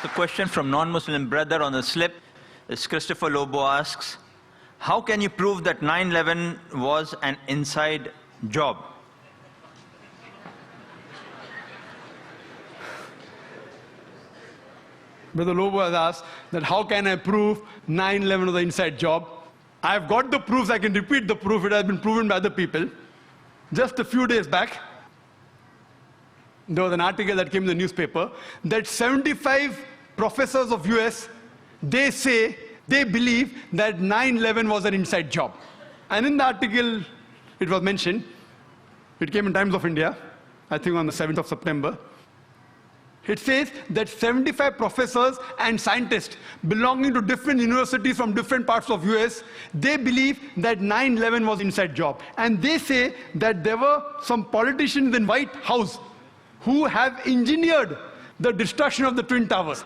The question from non-Muslim brother on the slip is Christopher Lobo asks, how can you prove that 9/11 was an inside job? Brother Lobo has asked that how can I prove 9/11 was an inside job? I've got the proofs, I can repeat the proof, it has been proven by other people. Just a few days back, there was an article that came in the newspaper that 75 professors of US, they say, they believe that 9/11 was an inside job. And in the article, it was mentioned, it came in Times of India, I think on the 7th of September. It says that 75 professors and scientists belonging to different universities from different parts of US, they believe that 9/11 was inside job. And they say that there were some politicians in White House who have engineered the destruction of the Twin Towers.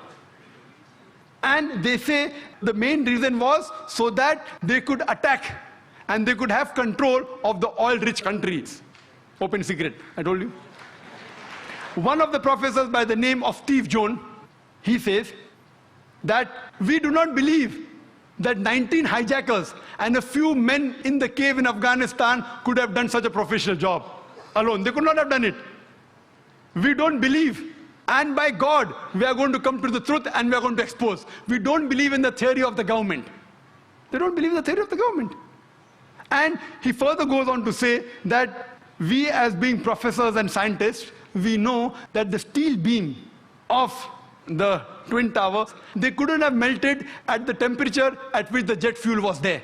And they say the main reason was so that they could attack and they could have control of the oil-rich countries. Open secret, I told you. One of the professors by the name of Steve Jones, he says that we do not believe that 19 hijackers and a few men in the cave in Afghanistan could have done such a professional job alone. They could not have done it. We don't believe. And by God, we are going to come to the truth and we are going to expose. We don't believe in the theory of the government. They don't believe in the theory of the government. And he further goes on to say that we as being professors and scientists, we know that the steel beam of the Twin Towers, they couldn't have melted at the temperature at which the jet fuel was there.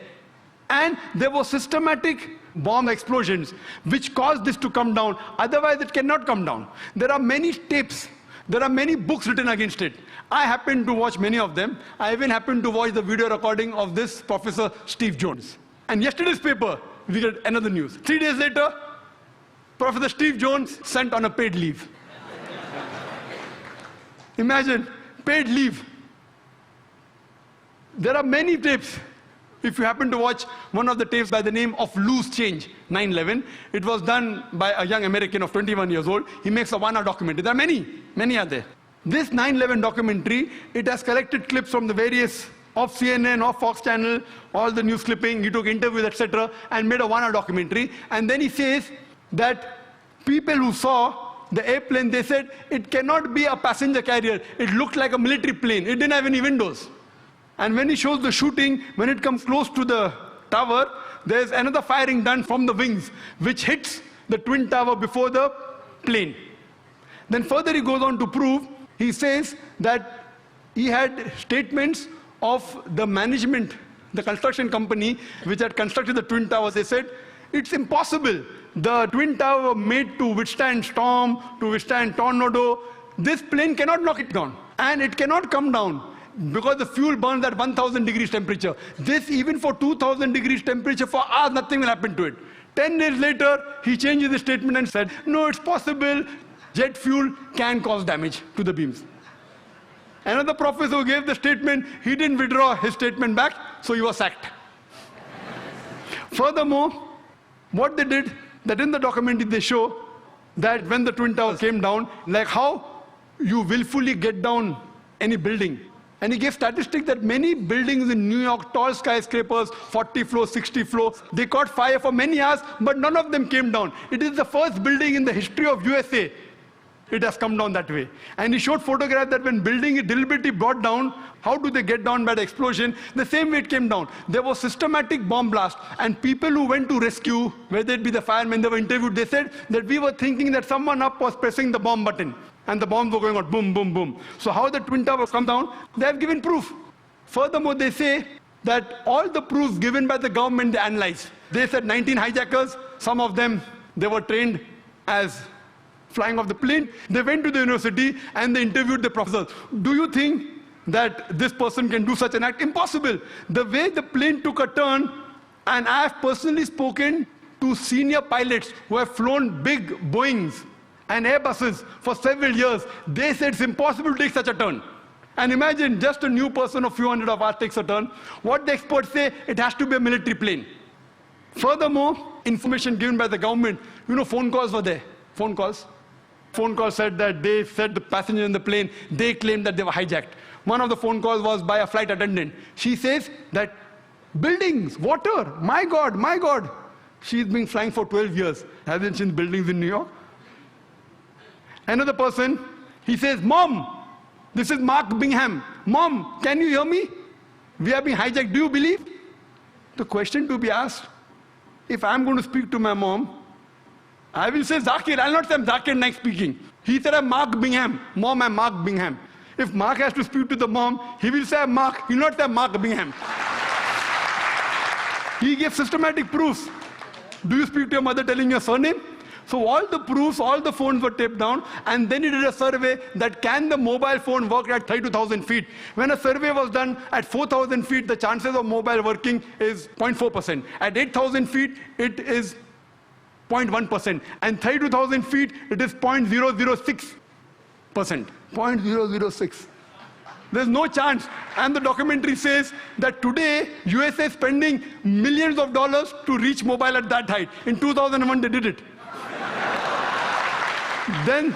And there were systematic bomb explosions which caused this to come down. Otherwise, it cannot come down. There are many tapes. There are many books written against it. I happen to watch many of them. I even happened to watch the video recording of this Professor Steve Jones. And yesterday's paper, we get another news. 3 days later, Professor Steve Jones sent on a paid leave. Imagine, paid leave. There are many tapes. If you happen to watch one of the tapes by the name of Loose Change, 9/11, it was done by a young American of 21 years old. He makes a 1-hour documentary. There are many are there. This 9/11 documentary, it has collected clips from the various of CNN, of Fox Channel, all the news clipping, he took interviews, etc., and made a 1-hour documentary. And then he says that people who saw the airplane, they said it cannot be a passenger carrier. It looked like a military plane. It didn't have any windows. And when he shows the shooting, when it comes close to the tower, there's another firing done from the wings, which hits the Twin Tower before the plane. Then further he goes on to prove, he says that he had statements of the management, the construction company, which had constructed the Twin Towers. They said, it's impossible. The Twin Tower were made to withstand storm, to withstand tornado. This plane cannot knock it down. And it cannot come down because the fuel burns at 1,000 degrees temperature. This, even for 2,000 degrees temperature, for hours, nothing will happen to it. 10 days later, he changes his statement and said, no, it's possible. Jet fuel can cause damage to the beams. Another professor who gave the statement, he didn't withdraw his statement back, so he was sacked. Furthermore, what they did, that in the documentary they show that when the Twin Towers came down, like how you willfully get down any building. And he gave statistics that many buildings in New York, tall skyscrapers, 40 floors, 60 floors, they caught fire for many hours, but none of them came down. It is the first building in the history of USA. It has come down that way. And he showed photographs that when building is deliberately brought down, how do they get down by the explosion? The same way it came down. There was systematic bomb blast, and people who went to rescue, whether it be the firemen, they were interviewed, they said that we were thinking that someone up was pressing the bomb button, and the bombs were going out, boom, boom, boom. So how the Twin Towers come down? They have given proof. Furthermore, they say that all the proofs given by the government, they analyze. They said 19 hijackers, some of them, they were trained as flying off the plane. They went to the university and they interviewed the professors. Do you think that this person can do such an act? Impossible. The way the plane took a turn, and I have personally spoken to senior pilots who have flown big Boeings and Airbuses for several years. They said it's impossible to take such a turn. And imagine just a new person of few hundred of us takes a turn. What the experts say, it has to be a military plane. Furthermore, information given by the government, phone calls were there. Phone calls. phone call said that they said the passenger in the plane, they claimed that they were hijacked. One of the phone calls was by a flight attendant. She says that buildings, water, my God, my God. She's been flying for 12 years. Hasn't seen buildings in New York? Another person, he says, Mom, this is Mark Bingham. Mom, can you hear me? We are being hijacked. Do you believe? The question to be asked, if I'm going to speak to my mom, I will say Zakir. I'll not say I'm Zakir Naik speaking. He said I'm Mark Bingham. Mom, I'm Mark Bingham. If Mark has to speak to the mom, he will say I'm Mark. He will not say I'm Mark Bingham. He gave systematic proofs. Do you speak to your mother telling your surname? So all the proofs, all the phones were taped down, and then he did a survey that can the mobile phone work at 32,000 feet. When a survey was done at 4,000 feet, the chances of mobile working is 0.4%. At 8,000 feet, it is 0.1%. And 32,000 feet, it is 0.006%. 0.006. There's no chance. And the documentary says that today, USA is spending millions of dollars to reach mobile at that height. In 2001, they did it. Then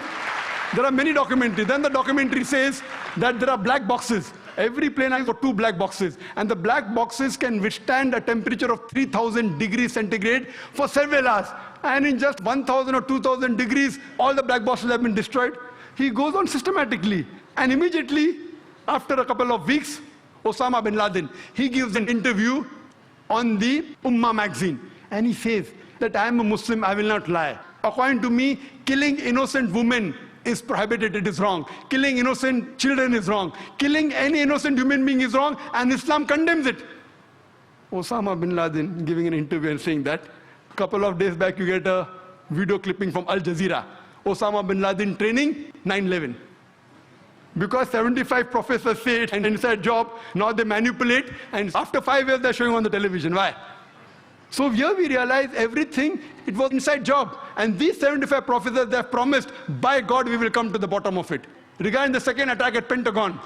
there are many documentaries. Then the documentary says that there are black boxes. Every plane has got 2 black boxes. And the black boxes can withstand a temperature of 3,000 degrees centigrade for several hours. And in just 1,000 or 2,000 degrees, all the black boxes have been destroyed. He goes on systematically. And immediately, after a couple of weeks, Osama bin Laden, he gives an interview on the Ummah magazine. And he says that I am a Muslim, I will not lie. According to me, killing innocent women is prohibited, it is wrong. Killing innocent children is wrong. Killing any innocent human being is wrong, and Islam condemns it. Osama bin Laden giving an interview and saying that. A couple of days back, you get a video clipping from Al Jazeera. Osama bin Laden training 9/11. Because 75 professors say it's an inside job, now they manipulate, and after 5 years they're showing on the television. Why? So here we realize everything, it was inside job. And these 75 professors, they have promised, by God, we will come to the bottom of it. Regarding the second attack at Pentagon.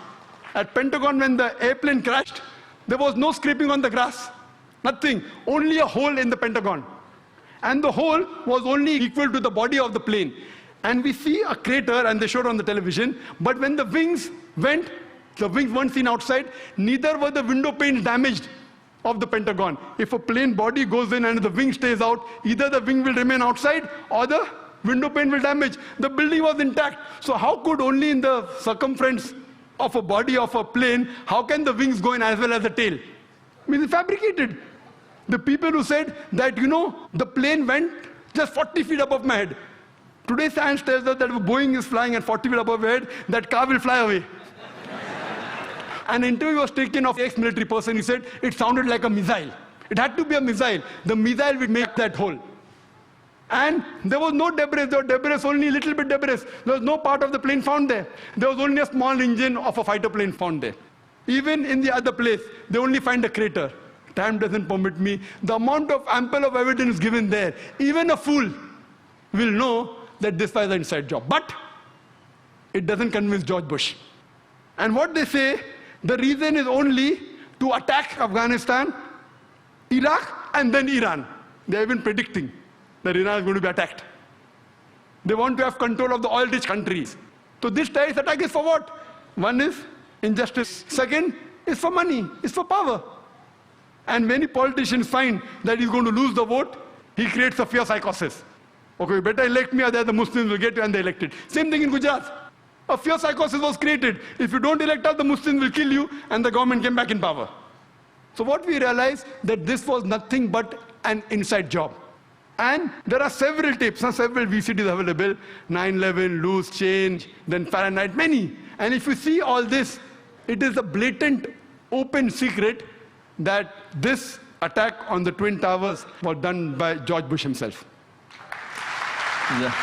At Pentagon, when the airplane crashed, there was no scraping on the grass. Nothing. Only a hole in the Pentagon. And the hole was only equal to the body of the plane. And we see a crater, and they showed on the television. But when the wings went, the wings weren't seen outside, neither were the window panes damaged of the Pentagon. If a plane body goes in and the wing stays out, either the wing will remain outside or the window pane will damage. The building was intact. So how could only in the circumference of a body of a plane, how can the wings go in as well as the tail? I mean, it's fabricated. The people who said that, the plane went just 40 feet above my head. Today science tells us that if Boeing is flying at 40 feet above your head, that car will fly away. An interview was taken of an ex-military person. He said it sounded like a missile. It had to be a missile. The missile would make that hole. And there was no debris. There was debris, only a little bit debris. There was no part of the plane found there. There was only a small engine of a fighter plane found there. Even in the other place, they only find a crater. Time doesn't permit me. The amount of ample of evidence given there, even a fool will know that this was an inside job. But it doesn't convince George Bush. And what they say, the reason is only to attack Afghanistan, Iraq, and then Iran. They have been predicting that Iran is going to be attacked. They want to have control of the oil-rich countries. So this terrorist attack is for what? One is injustice. Second is for money, is for power. And many politicians find that he's going to lose the vote, he creates a fear psychosis. Okay, you better elect me or the Muslims will get you, and they elected. Same thing in Gujarat. A fear psychosis was created. If you don't elect us, the Muslims will kill you, and the government came back in power. So what we realized, that this was nothing but an inside job. And there are several tapes, several VCDs available, 9/11, loose change, then Fahrenheit, many. And if you see all this, it is a blatant, open secret that this attack on the Twin Towers was done by George Bush himself. Yeah.